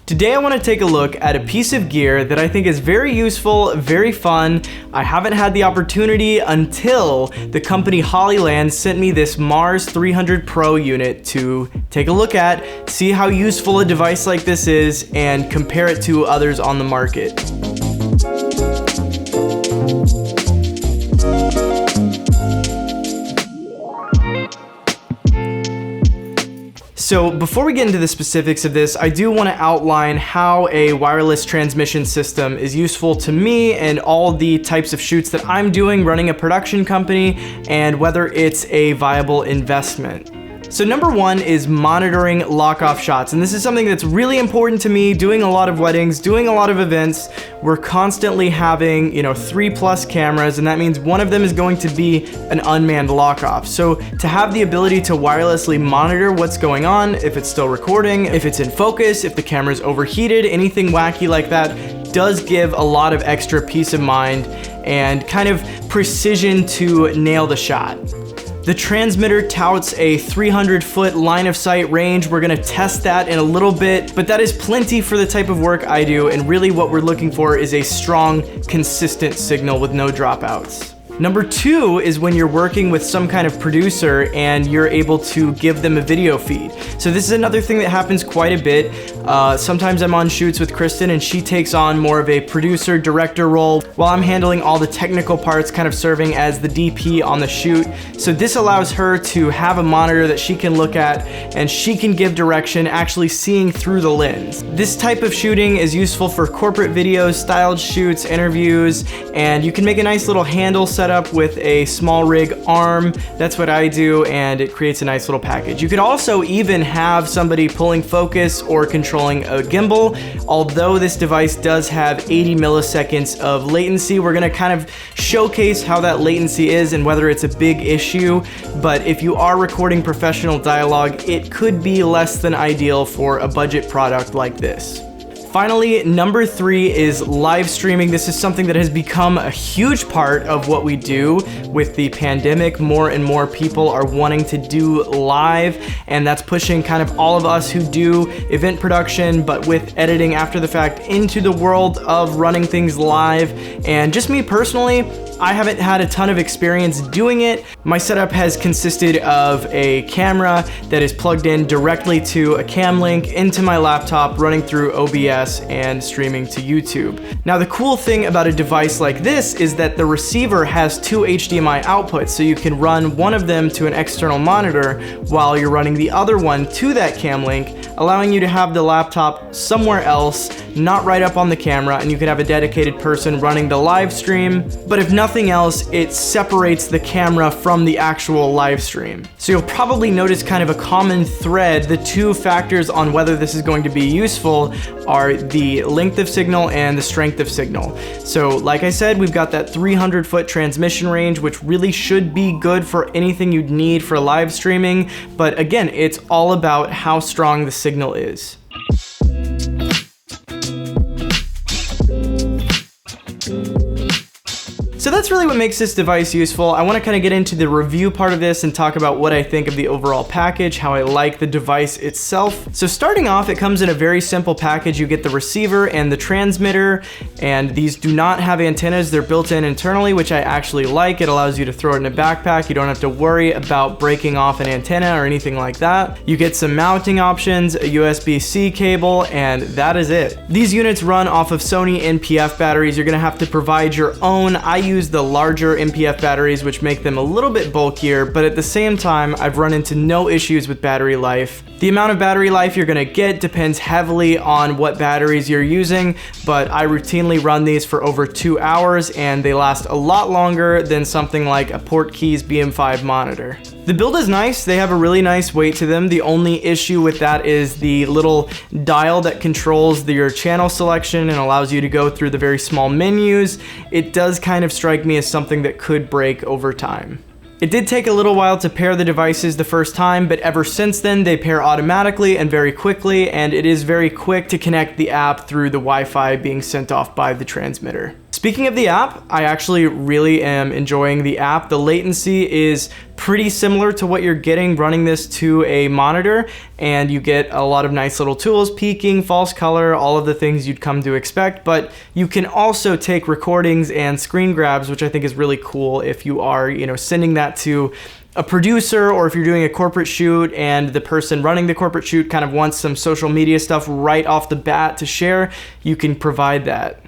Today I want to take a look at a piece of gear that I think is very useful, very fun. I haven't had the opportunity until the company Hollyland sent me this Mars 300 Pro unit to take a look at, see how useful a device like this is, and compare it to others on the market. So before we get into the specifics of this, I do want to outline how a wireless transmission system is useful to me and all the types of shoots that I'm doing running a production company, and whether it's a viable investment. So number one is monitoring lock-off shots, and this is something that's really important to me. Doing a lot of weddings, doing a lot of events, we're constantly having 3+ cameras, and that means one of them is going to be an unmanned lock-off. So to have the ability to wirelessly monitor what's going on, if it's still recording, if it's in focus, if the camera's overheated, anything wacky like that, does give a lot of extra peace of mind and kind of precision to nail the shot. The transmitter touts a 300-foot line of sight range. We're gonna test that in a little bit, but that is plenty for the type of work I do, and really what we're looking for is a strong, consistent signal with no dropouts. Number two is when you're working with some kind of producer and you're able to give them a video feed. So this is another thing that happens quite a bit. Sometimes I'm on shoots with Kristen and she takes on more of a producer director role while I'm handling all the technical parts, kind of serving as the DP on the shoot. So this allows her to have a monitor that she can look at and she can give direction, actually seeing through the lens. This type of shooting is useful for corporate videos, styled shoots, interviews, and you can make a nice little handle set up with a small rig arm. That's what I do, and it creates a nice little package. You could also even have somebody pulling focus or controlling a gimbal. Although this device does have 80 milliseconds of latency, we're gonna kind of showcase how that latency is and whether it's a big issue. But if you are recording professional dialogue, it could be less than ideal for a budget product like this. Finally, number three is live streaming. This is something that has become a huge part of what we do. With the pandemic, more and more people are wanting to do live, and that's pushing kind of all of us who do event production, but with editing after the fact, into the world of running things live. And just me personally, I haven't had a ton of experience doing it. My setup has consisted of a camera that is plugged in directly to a cam link into my laptop, running through OBS and streaming to YouTube. Now the cool thing about a device like this is that the receiver has two HDMI outputs, so you can run one of them to an external monitor while you're running the other one to that cam link, allowing you to have the laptop somewhere else, not right up on the camera, and you can have a dedicated person running the live stream. But if nothing else, it separates the camera from the actual live stream. So you'll probably notice kind of a common thread. The two factors on whether this is going to be useful are the length of signal and the strength of signal. So like I said, we've got that 300-foot transmission range, which really should be good for anything you'd need for live streaming. But again, it's all about how strong the signal is. So that's really what makes this device useful. I want to kind of get into the review part of this and talk about what I think of the overall package, how I like the device itself. So starting off, it comes in a very simple package. You get the receiver and the transmitter, and these do not have antennas. They're built in internally, which I actually like. It allows you to throw it in a backpack. You don't have to worry about breaking off an antenna or anything like that. You get some mounting options, a USB-C cable, and that is it. These units run off of Sony NPF batteries. You're gonna have to provide your own. I use the larger NPF batteries, which make them a little bit bulkier, but at the same time, I've run into no issues with battery life. The amount of battery life you're gonna get depends heavily on what batteries you're using, but I routinely run these for over 2 hours, and they last a lot longer than something like a Portkeys BM5 monitor. The build is nice. They have a really nice weight to them. The only issue with that is the little dial that controls your channel selection and allows you to go through the very small menus. It does kind of strike me as something that could break over time. It did take a little while to pair the devices the first time, but ever since then they pair automatically and very quickly, and it is very quick to connect the app through the Wi-Fi being sent off by the transmitter. Speaking of the app, I actually really am enjoying the app. The latency is pretty similar to what you're getting running this to a monitor, and you get a lot of nice little tools, peaking, false color, all of the things you'd come to expect, but you can also take recordings and screen grabs, which I think is really cool if you are, sending that to a producer, or if you're doing a corporate shoot and the person running the corporate shoot kind of wants some social media stuff right off the bat to share, you can provide that.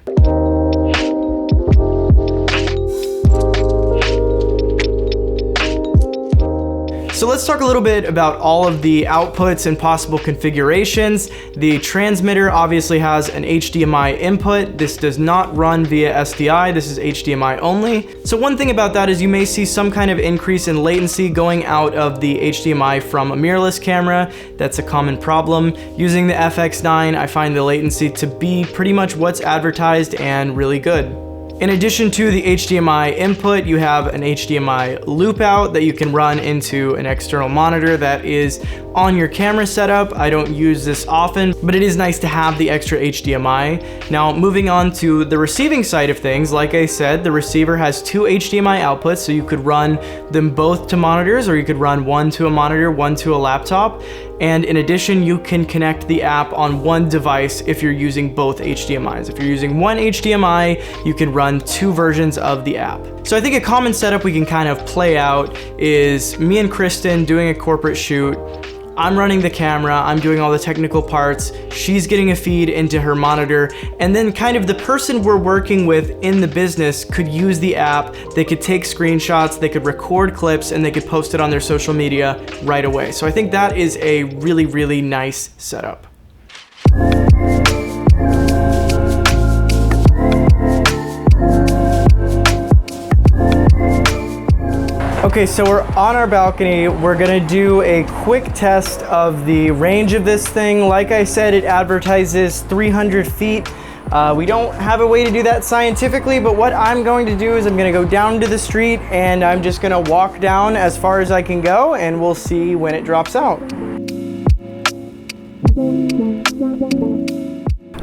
So let's talk a little bit about all of the outputs and possible configurations. The transmitter obviously has an HDMI input. This does not run via SDI. This is HDMI only. So one thing about that is you may see some kind of increase in latency going out of the HDMI from a mirrorless camera. That's a common problem. Using the FX9, I find the latency to be pretty much what's advertised and really good. In addition to the HDMI input, you have an HDMI loop out that you can run into an external monitor that is on your camera setup. I don't use this often, but it is nice to have the extra HDMI. Now, moving on to the receiving side of things, like I said, the receiver has two HDMI outputs, so you could run them both to monitors, or you could run one to a monitor, one to a laptop. And in addition, you can connect the app on one device if you're using both HDMIs. If you're using one HDMI, you can run two versions of the app. So I think a common setup we can kind of play out is me and Kristen doing a corporate shoot. I'm running the camera, I'm doing all the technical parts, she's getting a feed into her monitor, and then kind of the person we're working with in the business could use the app, they could take screenshots, they could record clips, and they could post it on their social media right away. So I think that is a really, really nice setup. Okay, so we're on our balcony. We're gonna do a quick test of the range of this thing. Like I said, it advertises 300 feet. We don't have a way to do that scientifically, but what I'm going to do is I'm gonna go down to the street and I'm just gonna walk down as far as I can go, and we'll see when it drops out.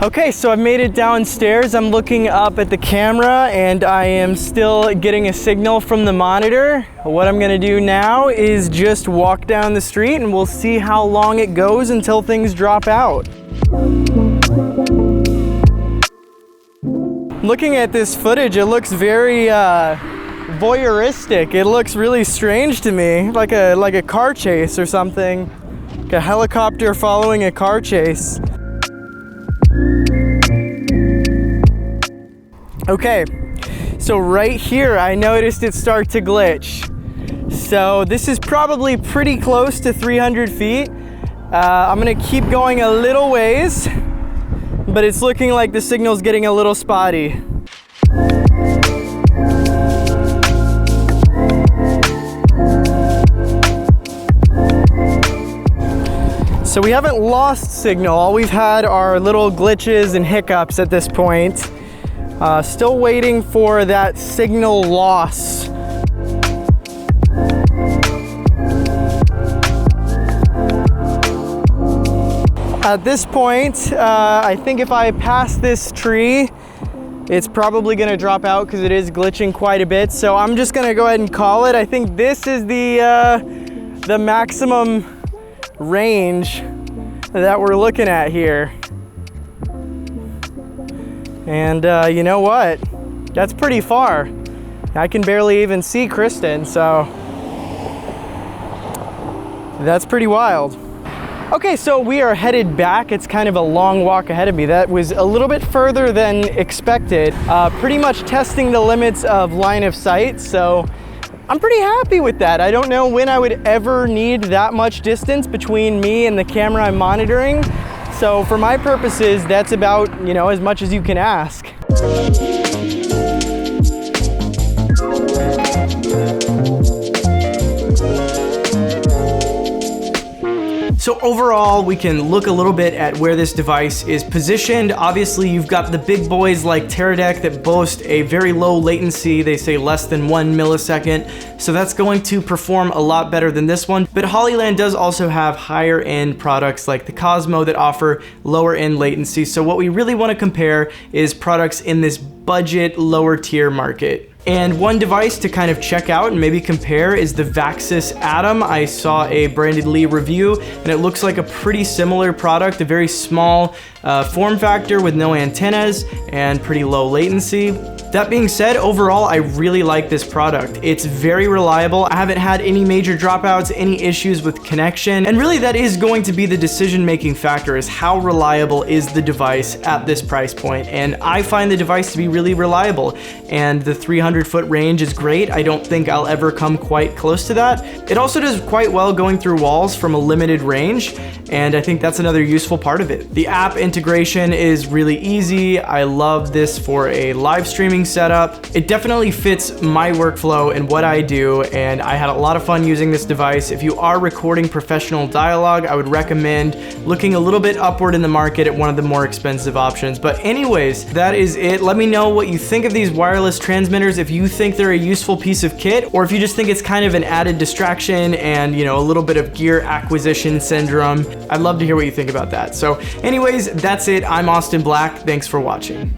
Okay, so I've made it downstairs. I'm looking up at the camera and I am still getting a signal from the monitor. What I'm gonna do now is just walk down the street and we'll see how long it goes until things drop out. Looking at this footage, it looks very voyeuristic. It looks really strange to me, like a car chase or something. Like a helicopter following a car chase. Okay, so right here I noticed it start to glitch. So this is probably pretty close to 300 feet. I'm gonna keep going a little ways, but it's looking like the signal's getting a little spotty. So we haven't lost signal. All we've had are little glitches and hiccups at this point. Still waiting for that signal loss. At this point, I think if I pass this tree, it's probably gonna drop out because it is glitching quite a bit. So I'm just gonna go ahead and call it. I think this is the maximum range that we're looking at here. And you know what? That's pretty far. I can barely even see Kristen, so that's pretty wild. Okay, so we are headed back. It's kind of a long walk ahead of me. That was a little bit further than expected. Pretty much testing the limits of line of sight, so I'm pretty happy with that. I don't know when I would ever need that much distance between me and the camera I'm monitoring. So for my purposes, that's about, as much as you can ask. So overall, we can look a little bit at where this device is positioned. Obviously, you've got the big boys like Teradek that boast a very low latency. They say less than 1 millisecond. So that's going to perform a lot better than this one. But Hollyland does also have higher end products like the Cosmo that offer lower end latency. So what we really want to compare is products in this budget, lower tier market. And one device to kind of check out and maybe compare is the Vaxis Atom. I saw a Brandon Lee review and it looks like a pretty similar product, a very small form factor with no antennas and pretty low latency. That being said, overall, I really like this product. It's very reliable. I haven't had any major dropouts, any issues with connection, and really that is going to be the decision-making factor, is how reliable is the device at this price point. And I find the device to be really reliable, and the 300-foot range is great. I don't think I'll ever come quite close to that. It also does quite well going through walls from a limited range, and I think that's another useful part of it. The app integration is really easy. I love this for a live streaming setup. It definitely fits my workflow and what I do, and I had a lot of fun using this device. If you are recording professional dialogue, I would recommend looking a little bit upward in the market at one of the more expensive options. But anyways, that is it. Let me know what you think of these wireless transmitters, if you think they're a useful piece of kit, or if you just think it's kind of an added distraction and, you know, a little bit of gear acquisition syndrome. I'd love to hear what you think about that. So anyways, that's it. I'm Austin Black. Thanks for watching.